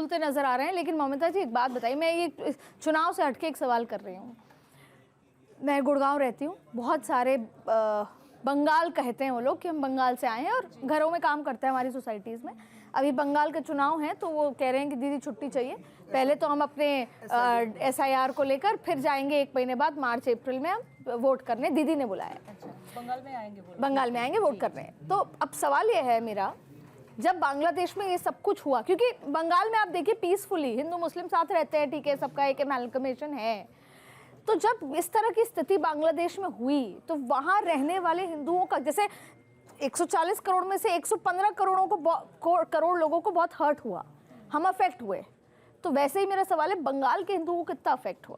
फूलते नजर आ रहे हैं। लेकिन ममता जी एक बात बताइए, मैं ये चुनाव से हटके एक सवाल कर रही हूँ। मैं गुड़गांव रहती हूँ, बहुत सारे बंगाल कहते हैं वो लोग कि हम बंगाल से आए हैं और घरों में काम करते हैं हमारी सोसाइटीज़ में। अभी बंगाल के चुनाव हैं तो वो कह रहे हैं कि दीदी छुट्टी चाहिए, पहले तो हम अपने SIR को लेकर फिर जाएंगे 1 महीने बाद मार्च अप्रैल में हम वोट करने, दीदी ने बुलाया। अच्छा, बंगाल में आएंगे वोट करने। तो अब सवाल ये है मेरा, जब बांग्लादेश में ये सब कुछ हुआ, क्योंकि बंगाल में आप देखिए पीसफुली हिंदू मुस्लिम साथ रहते हैं, ठीक है, सबका एक एमाल्गमेशन है, तो जब इस तरह की स्थिति बांग्लादेश में हुई तो वहाँ रहने वाले हिंदुओं का, जैसे 140 करोड़ में से 115 करोड़ लोगों को बहुत हर्ट हुआ, हम अफेक्ट हुए, तो वैसे ही मेरा सवाल है बंगाल के हिंदुओं को कितना अफेक्ट हुआ?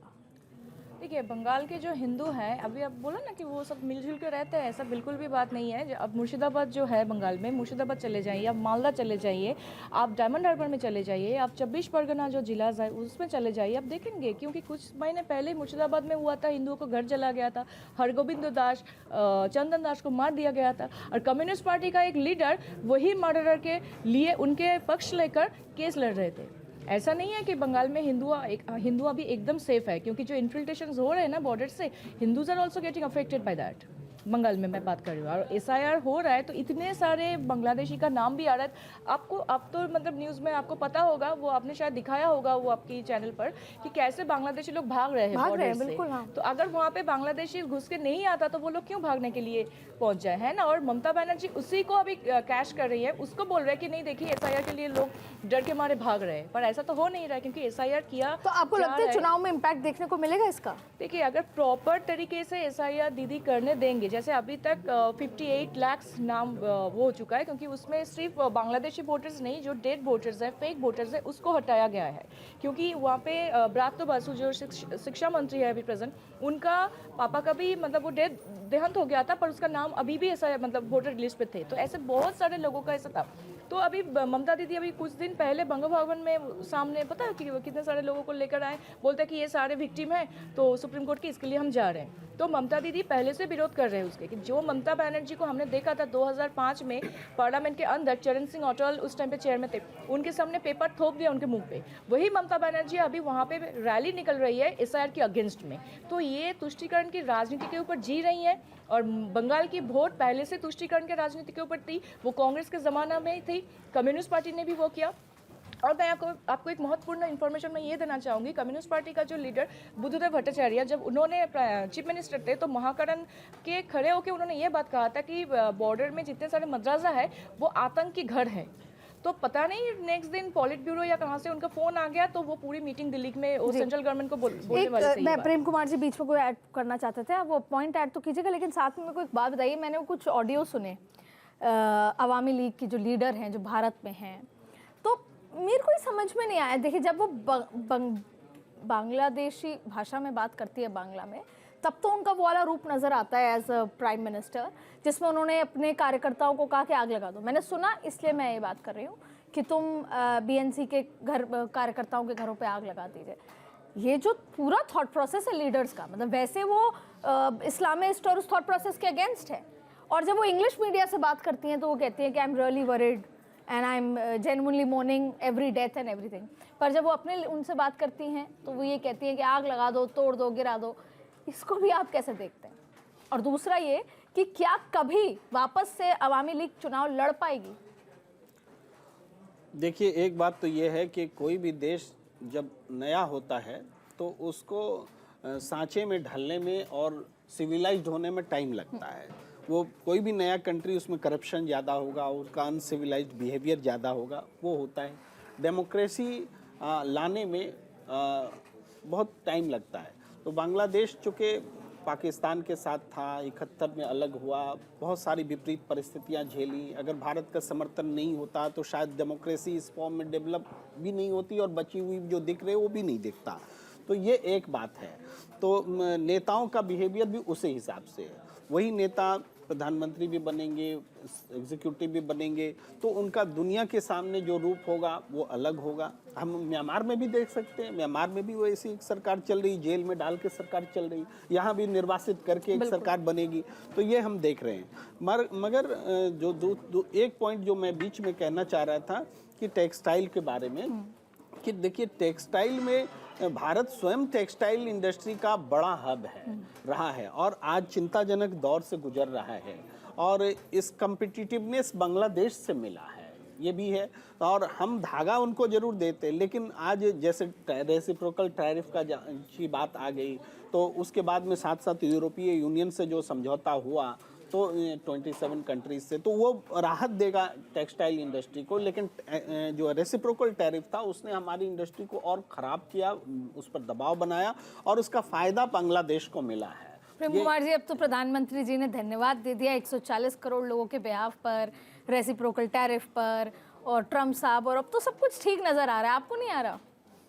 देखिए, बंगाल के जो हिंदू हैं, अभी आप बोला ना कि वो सब मिलजुल के रहते हैं, ऐसा बिल्कुल भी बात नहीं है। अब मुर्शिदाबाद जो है बंगाल में, मुर्शिदाबाद चले जाइए, आप मालदा चले जाइए, आप डायमंड हार्बर में चले जाइए, आप 24 परगना जो जिला है उसमें चले जाइए, आप देखेंगे। क्योंकि कुछ महीने पहले मुर्शिदाबाद में हुआ था, हिंदुओं को घर जला गया था, हरगोविंद दास, चंदन दास को मार दिया गया था, और कम्युनिस्ट पार्टी का एक लीडर वही मर्डरर के लिए उनके पक्ष लेकर केस लड़ रहे थे। ऐसा नहीं है कि बंगाल में हिंदू अभी एकदम सेफ है, क्योंकि जो इन्फिल्ट्रेशन हो रहे हैं ना बॉर्डर से, Hindus are also getting affected by that. Bengal में मैं बात कर रही हूँ, और SIR हो रहा है तो इतने सारे बांग्लादेशी का नाम भी आ रहा है। आपको अब तो मतलब न्यूज़ में आपको पता होगा, वो आपने शायद दिखाया होगा वो आपकी चैनल पर, कि कैसे बांग्लादेशी लोग भाग रहे हैं बॉर्डर से। बिल्कुल, हाँ। तो अगर वहाँ पे बांग्लादेशी घुस के नहीं आता तो वो लोग क्यों भागने के लिए पहुंच जाए, है ना। और ममता बनर्जी उसी को अभी कैश कर रही है, उसको बोल रहे हैं कि नहीं देखिए SIR के लिए लोग डर के मारे भाग रहे हैं, पर ऐसा तो हो नहीं रहा है, क्योंकि SIR किया। तो आपको लगता है चुनाव में इम्पैक्ट देखने को मिलेगा इसका? देखिए, अगर प्रॉपर तरीके से SIR दीदी करने देंगे, जैसे अभी तक 58 लाख नाम वो हो चुका है, क्योंकि उसमें सिर्फ बांग्लादेशी वोटर्स नहीं, जो डेड वोटर्स हैं, फेक वोटर्स हैं, उसको हटाया गया है। क्योंकि वहाँ पे ब्रात्यो बासु जो शिक्षा मंत्री है अभी प्रेजेंट, उनका पापा का भी मतलब वो देहांत हो गया था, पर उसका नाम अभी भी ऐसा मतलब वोटर लिस्ट पे थे। तो ऐसे बहुत सारे लोगों का ऐसा था। तो अभी ममता दीदी अभी कुछ दिन पहले बंग भवन में सामने पता है कि कितने सारे लोगों को लेकर आए, बोलते हैं कि ये सारे विक्टिम हैं तो सुप्रीम कोर्ट की, इसके लिए हम जा रहे हैं। तो ममता दीदी पहले से विरोध कर रहे हैं उसके, कि जो ममता बनर्जी को हमने देखा था 2005 में पार्लियामेंट के अंदर, चरण सिंह अटल उस टाइम पे चेयरमैन थे, उनके सामने पेपर थोप दिया उनके मुंह पे, वही ममता बनर्जी अभी वहाँ पे रैली निकल रही है SIR के अगेंस्ट में। तो ये तुष्टीकरण की राजनीति के ऊपर जी रही है, और बंगाल की वोट पहले से तुष्टीकरण के राजनीति के ऊपर थी, वो कांग्रेस के ज़माना में थी, कम्युनिस्ट पार्टी ने भी वो किया। और मैं आपको एक महत्वपूर्ण इन्फॉर्मेशन मैं ये देना चाहूँगी, कम्युनिस्ट पार्टी का जो लीडर बुद्धदेव भट्टाचार्य, जब उन्होंने चीफ मिनिस्टर थे, तो महाकरण के खड़े होकर उन्होंने ये बात कहा था कि बॉर्डर में जितने सारे मद्रासा है वो आतंकी घर है। तो पता नहीं नेक्स्ट दिन पॉलिट ब्यूरो या कहाँ से उनका फोन आ गया, तो वो पूरी मीटिंग दिल्ली में वो सेंट्रल गवर्नमेंट को बोलने वाले थे। मैं प्रेम कुमार जी बीच में कोई ऐड करना चाहते थे, आप वो पॉइंट ऐड तो कीजिएगा, लेकिन साथ में मेरे को एक बात बताइए, मैंने कुछ ऑडियो सुने अवामी लीग की जो लीडर हैं, जो भारत में हैं, तो मेरे को समझ में नहीं आया। देखिए, जब वो बांग्लादेशी भाषा में बात करती है बांग्ला में, तब तो उनका वो वाला रूप नज़र आता है एज अ प्राइम मिनिस्टर, जिसमें उन्होंने अपने कार्यकर्ताओं को कहा कि आग लगा दो। मैंने सुना, इसलिए मैं ये बात कर रही हूँ कि तुम BNC के कार्यकर्ताओं के घरों पे आग लगा दीजिए। ये जो पूरा थॉट प्रोसेस है लीडर्स का, मतलब वैसे वो इस्लामिस्ट और उस थॉट प्रोसेस के अगेंस्ट है, और जब वो इंग्लिश मीडिया से बात करती हैं तो वो कहती हैं कि I am really worried and I am genuinely morning every death and everything. पर जब वो अपने उनसे बात करती हैं तो वो ये कहती हैं कि आग लगा दो, तोड़ दो, गिरा दो। इसको भी आप कैसे देखते हैं? और दूसरा ये कि क्या कभी वापस से अवामी लीग चुनाव लड़ पाएगी? देखिए, एक बात तो ये है कि कोई भी देश जब नया होता है तो उसको सांचे में ढलने में और सिविलाइज्ड होने में टाइम लगता है। वो कोई भी नया कंट्री, उसमें करप्शन ज़्यादा होगा, उसका अनसिविलाइज्ड बिहेवियर ज़्यादा होगा, वो होता है। डेमोक्रेसी लाने में बहुत टाइम लगता है। तो बांग्लादेश चूँकि पाकिस्तान के साथ था, 71 में अलग हुआ, बहुत सारी विपरीत परिस्थितियां झेली। अगर भारत का समर्थन नहीं होता तो शायद डेमोक्रेसी इस फॉर्म में डेवलप भी नहीं होती, और बची हुई जो दिख रहे वो भी नहीं दिखता। तो ये एक बात है। तो नेताओं का बिहेवियर भी उसी हिसाब से है। वही नेता प्रधानमंत्री भी बनेंगे, एग्जीक्यूटिव भी बनेंगे, तो उनका दुनिया के सामने जो रूप होगा वो अलग होगा। हम म्यांमार में भी देख सकते हैं, म्यांमार में भी वैसी एक सरकार चल रही, जेल में डाल के सरकार चल रही, यहाँ भी निर्वासित करके एक सरकार बनेगी। तो ये हम देख रहे हैं। मगर जो एक पॉइंट जो मैं बीच में कहना चाह रहा था कि टेक्सटाइल के बारे में, कि देखिए टेक्सटाइल में भारत स्वयं टेक्सटाइल इंडस्ट्री का बड़ा हब है रहा है और आज चिंताजनक दौर से गुजर रहा है और इस कम्पिटिटिवनेस बांग्लादेश से मिला है, ये भी है। और हम धागा उनको जरूर देते, लेकिन आज जैसे रेसिप्रोकल टैरिफ की बात आ गई, तो उसके बाद में साथ साथ यूरोपीय यूनियन से जो समझौता हुआ तो 27 कंट्रीज से, तो वो राहत देगा टेक्सटाइल इंडस्ट्री को। लेकिन जो रेसिप्रोकल टैरिफ था उसने हमारी इंडस्ट्री को और ख़राब किया, उस पर दबाव बनाया और उसका फ़ायदा बांग्लादेश को मिला है। प्रेम कुमार जी, अब तो प्रधानमंत्री जी ने धन्यवाद दे दिया 140 करोड़ लोगों के बेहाफ पर, रेसिप्रोकल टैरिफ पर, और ट्रम्प साहब, और अब तो सब कुछ ठीक नज़र आ रहा है। आपको नहीं आ रहा?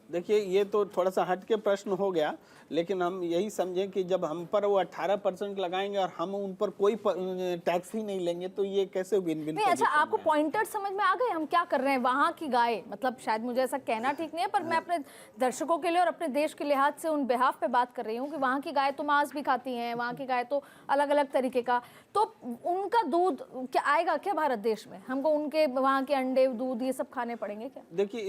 देखिए ये तो थोड़ा सा हट के प्रश्न हो गया, लेकिन हम यही समझें कि जब हम पर वो 18% लगाएंगे और हम उन पर कोई टैक्स ही नहीं लेंगे तो ये कैसे विन विन। नहीं, अच्छा, आपको पॉइंटर समझ में आ गए हम क्या कर रहे हैं? वहाँ की गाय, मतलब शायद मुझे ऐसा कहना ठीक नहीं है, पर मैं अपने दर्शकों के लिए और अपने देश के लिहाज से उन बेहाफ पे बात कर रही हूँ कि वहाँ की गाय तो मांस भी खाती हैं, वहाँ की गाय तो अलग अलग तरीके का, तो उनका दूध क्या आएगा क्या भारत देश में? हमको उनके वहाँ के अंडे, दूध, ये सब खाने पड़ेंगे क्या? देखिए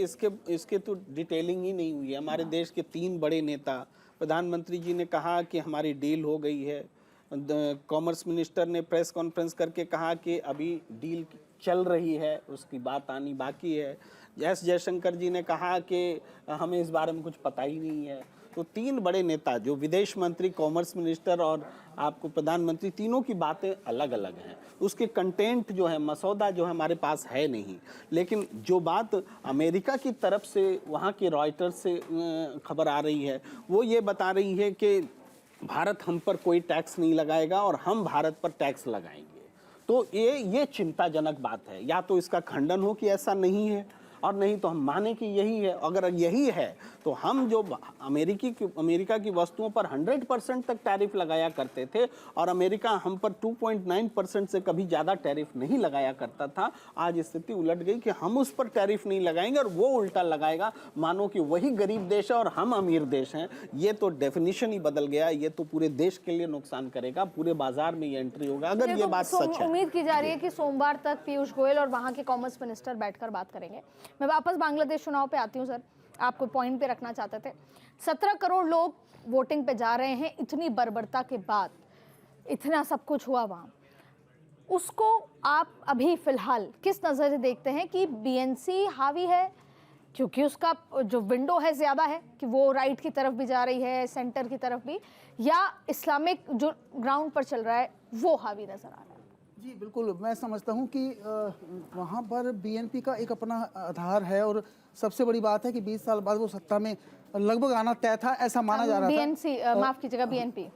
इसके तो डिटेलिंग ही नहीं हुई है। हमारे देश के 3 बड़े नेता, प्रधानमंत्री जी ने कहा कि हमारी डील हो गई है, कॉमर्स मिनिस्टर ने प्रेस कॉन्फ्रेंस करके कहा कि अभी डील चल रही है, उसकी बात आनी बाकी है। एस जयशंकर जी ने कहा कि हमें इस बारे में कुछ पता ही नहीं है। तो 3 बड़े नेता, जो विदेश मंत्री, कॉमर्स मिनिस्टर और आपको प्रधानमंत्री, तीनों की बातें अलग अलग हैं। उसके कंटेंट जो है, मसौदा जो है हमारे पास है नहीं। लेकिन जो बात अमेरिका की तरफ से, वहाँ के रॉयटर्स से खबर आ रही है, वो ये बता रही है कि भारत हम पर कोई टैक्स नहीं लगाएगा और हम भारत पर टैक्स लगाएंगे। तो ये चिंताजनक बात है। या तो इसका खंडन हो कि ऐसा नहीं है, और नहीं तो हम माने कि यही है। अगर यही है तो हम जो अमेरिका की वस्तुओं पर 100% तक टैरिफ लगाया करते थे और अमेरिका हम पर 2.9% से कभी ज़्यादा टैरिफ नहीं लगाया करता था, आज स्थिति उलट गई कि हम उस पर टैरिफ नहीं लगाएंगे और वो उल्टा लगाएगा, मानो कि वही गरीब देश है और हम अमीर देश हैं। ये तो डेफिनेशन ही बदल गया। ये तो पूरे देश के लिए नुकसान करेगा, पूरे बाजार में ये एंट्री होगा अगर ये बात सच है। उम्मीद की जा रही है कि सोमवार तक पीयूष गोयल और वहाँ के कॉमर्स मिनिस्टर बैठकर बात करेंगे। मैं वापस बांग्लादेश चुनाव पे आती हूँ सर, आपको पॉइंट पे रखना चाहते थे। 17 करोड़ लोग वोटिंग पे जा रहे हैं, इतनी बर्बरता के बाद, इतना सब कुछ हुआ वहाँ, उसको आप अभी फिलहाल किस नज़र से देखते हैं कि बीएनसी हावी है क्योंकि उसका जो विंडो है ज़्यादा है कि वो राइट की तरफ भी जा रही है, सेंटर की तरफ भी, या इस्लामिक जो ग्राउंड पर चल रहा है वो हावी नज़र आ रहा है? जी बिल्कुल, मैं समझता हूँ कि वहाँ पर बीएनपी का एक अपना आधार है और सबसे बड़ी बात है कि 20 साल बाद वो सत्ता में लगभग आना तय था, ऐसा माना जा रहा था। बीएनसी, माफ कीजिएगा, बीएनपी।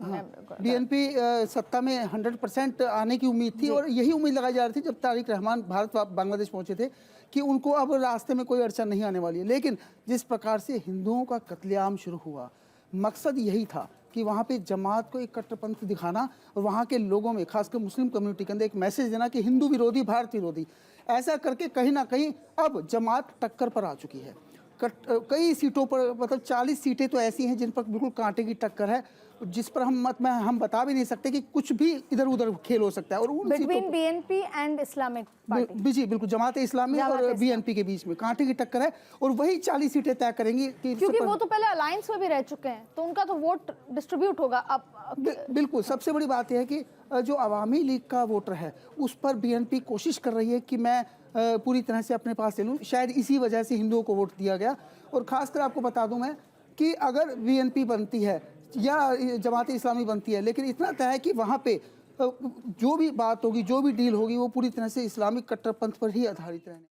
बीएनपी सत्ता में 100% आने की उम्मीद थी और यही उम्मीद लगाई जा रही थी जब तारिक रहमान भारत बांग्लादेश पहुंचे थे कि उनको अब रास्ते में कोई अड़चन नहीं आने वाली है। लेकिन जिस प्रकार से हिंदुओं का कत्लेआम शुरू हुआ, मकसद यही था कि वहाँ पे जमात को एक कट्टरपंथ दिखाना और वहाँ के लोगों में, खासकर मुस्लिम कम्युनिटी के अंदर एक मैसेज देना कि हिंदू विरोधी, भारत विरोधी। ऐसा करके कहीं ना कहीं अब जमात टक्कर पर आ चुकी है। कई सीटों पर, मतलब 40 सीटें तो ऐसी हैं जिन पर बिल्कुल कांटे की टक्कर है, जिस पर हम बता भी नहीं सकते कि कुछ भी इधर उधर खेल हो सकता है। और उन between BNP and Islamic party, जी बिल्कुल, जमात इस्लामी और बीएनपी के बीच में कांटे की टक्कर है और वही 40 सीटें तय करेंगी कि क्योंकि वो तो पहले अलायंस में भी रह चुके हैं, तो उनका तो वोट डिस्ट्रीब्यूट होगा अब। बिल्कुल, सबसे बड़ी बात यह है कि जो अवामी लीग का वोटर है उस पर बीएनपी कोशिश कर रही है कि मैं पूरी तरह से अपने पास ले लूँ। शायद इसी वजह से हिंदुओं को वोट दिया गया। और ख़ासकर आपको बता दूं मैं कि अगर बीएनपी बनती है या जमात इस्लामी बनती है, लेकिन इतना तय है कि वहाँ पे जो भी बात होगी, जो भी डील होगी, वो पूरी तरह से इस्लामिक कट्टरपंथ पर ही आधारित रहेगी।